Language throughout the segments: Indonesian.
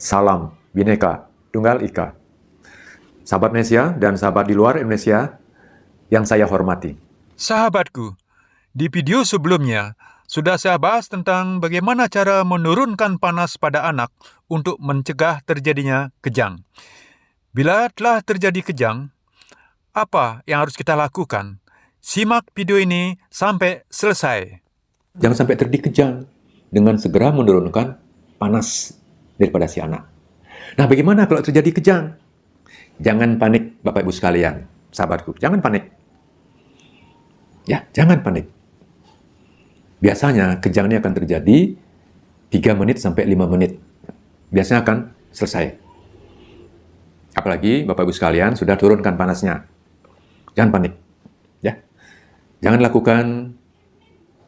Salam Bhinneka Tunggal Ika. Sahabat Indonesia dan sahabat di luar Indonesia yang saya hormati. Sahabatku, di video sebelumnya sudah saya bahas tentang bagaimana cara menurunkan panas pada anak untuk mencegah terjadinya kejang. Bila telah terjadi kejang, apa yang harus kita lakukan? Simak video ini sampai selesai. Jangan sampai terjadi kejang dengan segera menurunkan panas daripada si anak. Nah, bagaimana kalau terjadi kejang? Jangan panik, Bapak Ibu sekalian, sahabatku. Jangan panik. Ya, jangan panik. Biasanya kejang ini akan terjadi 3 menit sampai 5 menit. Biasanya akan selesai. Apalagi Bapak Ibu sekalian sudah turunkan panasnya. Jangan panik. Ya. Jangan lakukan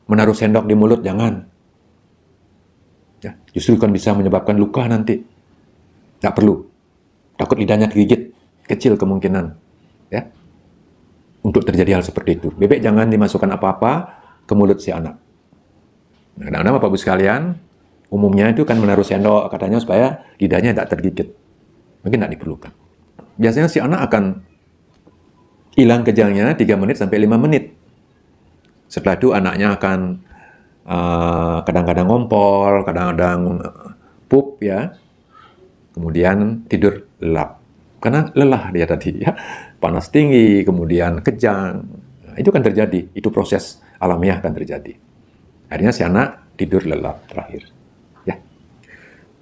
menaruh sendok di mulut, jangan. Ya, justru kan bisa menyebabkan luka nanti. Nggak perlu. Takut lidahnya digigit, kecil kemungkinan. Ya. Untuk terjadi hal seperti itu. Bebek jangan dimasukkan apa-apa ke mulut si anak. Nah, kadang-kadang Bapak Ibu sekalian, umumnya itu kan menaruh sendok, katanya supaya lidahnya tidak tergigit. Mungkin tidak diperlukan. Biasanya si anak akan hilang kejangnya 3 menit sampai 5 menit. Setelah itu anaknya akan kadang-kadang ngompol, kadang-kadang pup ya. Kemudian tidur lelap. Karena lelah dia tadi ya. Panas tinggi, kemudian kejang. Nah, itu kan terjadi, itu proses alamiah akan terjadi. Akhirnya si anak tidur lelap terakhir. Ya.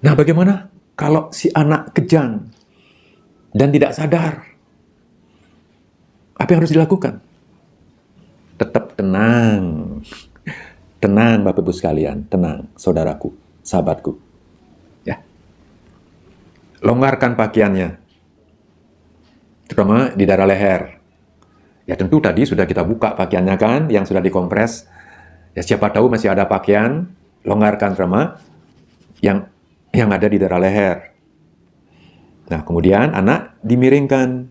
Nah, bagaimana kalau si anak kejang dan tidak sadar? Apa yang harus dilakukan? Tetap tenang. Tenang Bapak Ibu sekalian, tenang saudaraku, sahabatku. Ya. Longgarkan pakaiannya. Terutama di daerah leher. Ya tentu tadi sudah kita buka pakaiannya kan, yang sudah dikompres. Ya siapa tahu masih ada pakaian, longgarkan terutama yang ada di daerah leher. Nah, kemudian anak dimiringkan.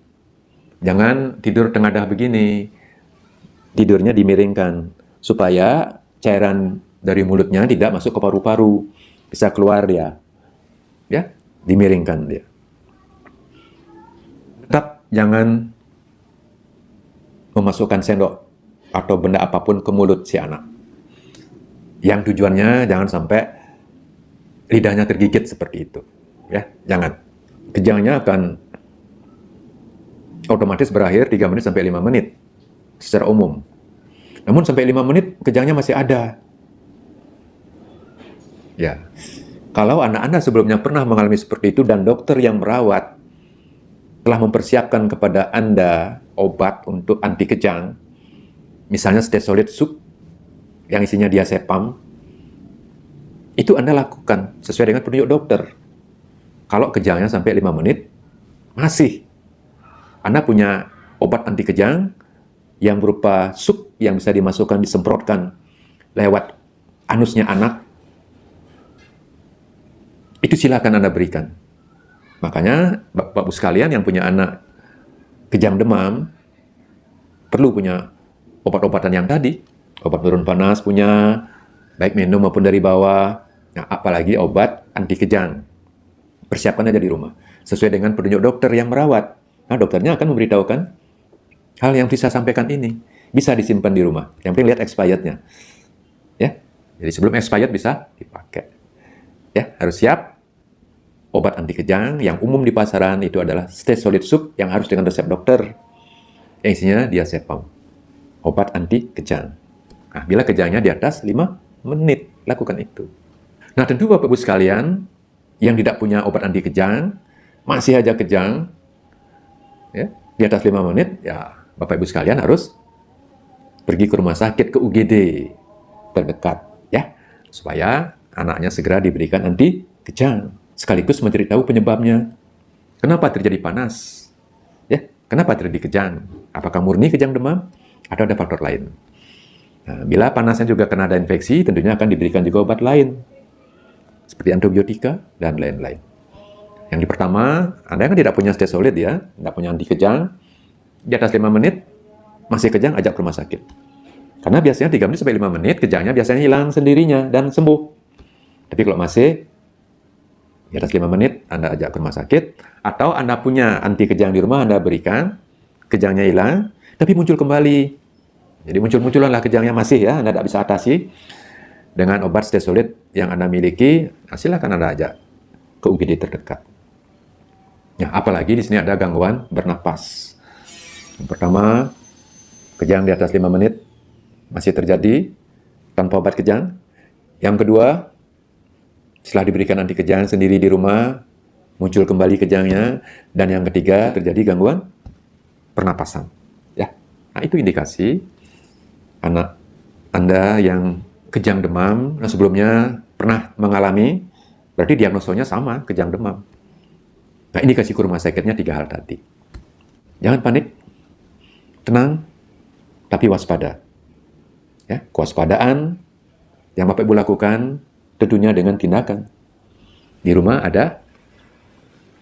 Jangan tidur tengadah begini. Tidurnya dimiringkan supaya cairan dari mulutnya tidak masuk ke paru-paru, bisa keluar dia. Ya, dimiringkan dia. Tetap jangan memasukkan sendok atau benda apapun ke mulut si anak. Yang tujuannya jangan sampai lidahnya tergigit seperti itu. Ya, jangan. Kejangnya akan otomatis berakhir 3 menit sampai 5 menit secara umum. Namun sampai 5 menit kejangnya masih ada. Ya. Kalau anak Anda sebelumnya pernah mengalami seperti itu dan dokter yang merawat telah mempersiapkan kepada Anda obat untuk anti kejang, misalnya Stesolid Sup yang isinya diazepam, itu Anda lakukan sesuai dengan petunjuk dokter. Kalau kejangnya sampai 5 menit, masih Anda punya obat anti kejang yang berupa sup yang bisa dimasukkan, disemprotkan lewat anusnya anak, itu silakan Anda berikan. Makanya Bapak-Ibu sekalian yang punya anak kejang demam, perlu punya obat-obatan yang tadi. Obat turun panas punya, baik minum maupun dari bawah. Nah, apalagi obat anti kejang. Persiapkan aja di rumah. Sesuai dengan petunjuk dokter yang merawat. Nah, dokternya akan memberitahukan hal yang bisa sampaikan ini. Bisa disimpan di rumah. Yang penting lihat expirednya. Ya. Jadi sebelum expired bisa dipakai. Ya, harus siap. Obat anti kejang yang umum di pasaran itu adalah Stesolid Sup yang harus dengan resep dokter. Yang isinya diazepam. Obat anti kejang. Nah, bila kejangnya di atas 5 menit, lakukan itu. Nah, tentu Bapak-Ibu sekalian yang tidak punya obat anti kejang, masih aja kejang, ya, di atas 5 menit, ya Bapak-Ibu sekalian harus pergi ke rumah sakit, ke UGD terdekat, ya, supaya anaknya segera diberikan anti kejang. Sekaligus mencari tahu penyebabnya. Kenapa terjadi panas? Ya, kenapa terjadi kejang? Apakah murni kejang demam? Atau ada faktor lain? Nah, bila panasnya juga kena ada infeksi, tentunya akan diberikan juga obat lain. Seperti antibiotika dan lain-lain. Yang pertama, Anda kan tidak punya Stesolid ya, tidak punya anti kejang, di atas 5 menit, masih kejang, ajak ke rumah sakit. Karena biasanya 3 menit sampai 5 menit, kejangnya biasanya hilang sendirinya dan sembuh. Tapi kalau masih Di atas 5 menit, Anda ajak ke rumah sakit. Atau Anda punya anti kejang di rumah, Anda berikan. Kejangnya hilang, tapi muncul kembali. Jadi muncul-munculanlah kejangnya masih ya, Anda tidak bisa atasi. Dengan obat stesolid yang Anda miliki, silakan Anda ajak ke UGD terdekat. Ya, apalagi di sini ada gangguan bernapas. Yang pertama, kejang di atas 5 menit masih terjadi tanpa obat kejang. Yang kedua, setelah diberikan anti kejang sendiri di rumah, muncul kembali kejangnya. Dan yang ketiga, terjadi gangguan pernapasan. Ya, nah itu indikasi anak Anda yang kejang demam, nah sebelumnya pernah mengalami, berarti diagnosanya sama, kejang demam. Nah, indikasi ke rumah sakitnya 3 hal tadi. Jangan panik, tenang, tapi waspada. Ya, kewaspadaan yang Bapak Ibu lakukan tentunya dengan tindakan. Di rumah ada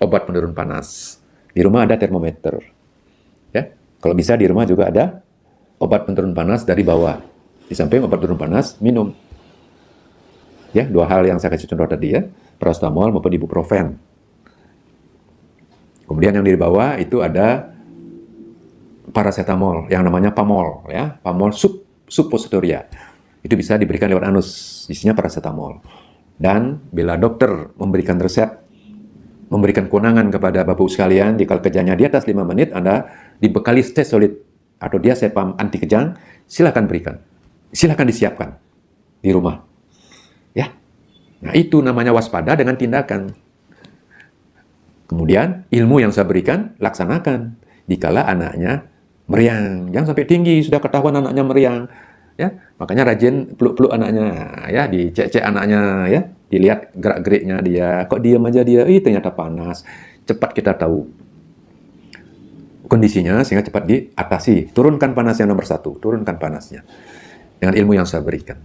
obat penurun panas. Di rumah ada termometer. Ya, kalau bisa di rumah juga ada obat penurun panas dari bawah. Di samping obat penurun panas, minum. Ya, 2 hal yang saya kasih contoh tadi ya, paracetamol maupun ibuprofen. Kemudian yang di bawah itu ada paracetamol yang namanya Pamol ya, Pamol suppositoria. Itu bisa diberikan lewat anus, isinya paracetamol. Dan bila dokter memberikan resep, memberikan kewenangan kepada Bapak Ibu sekalian, jika kejangnya di atas 5 menit, Anda dibekali stesolid atau diazepam anti kejang, silakan berikan. Silakan disiapkan di rumah. Ya. Nah, itu namanya waspada dengan tindakan. Kemudian, ilmu yang saya berikan, laksanakan. Dikala anaknya meriang. Jangan sampai tinggi, sudah ketahuan anaknya meriang. Ya, makanya rajin peluk-peluk anaknya, ya, dicek-cek anaknya, ya, dilihat gerak-geriknya dia. Kok diam aja dia? Ternyata panas. Cepat kita tahu kondisinya sehingga cepat diatasi. Turunkan panasnya nomor 1, turunkan panasnya dengan ilmu yang saya berikan.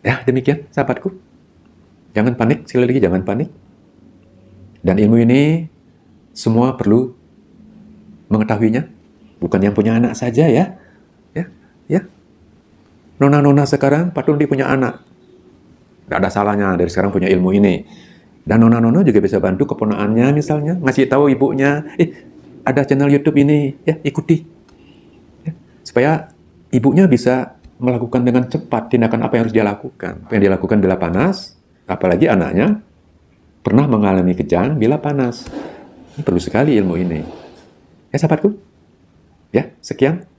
Ya, demikian sahabatku. Jangan panik, sekali lagi jangan panik. Dan ilmu ini semua perlu mengetahuinya. Bukan yang punya anak saja ya. Ya. Nona-nona sekarang patut dia punya anak. Tidak ada salahnya dari sekarang punya ilmu ini. Dan nona-nona juga bisa bantu keponakannya misalnya. Ngasih tahu ibunya, ada channel YouTube ini, ya ikuti. Ya, supaya ibunya bisa melakukan dengan cepat tindakan apa yang harus dia lakukan. Apa yang dia lakukan bila panas, apalagi anaknya pernah mengalami kejang bila panas. Ini perlu sekali ilmu ini. Ya sahabatku. Ya, sekian.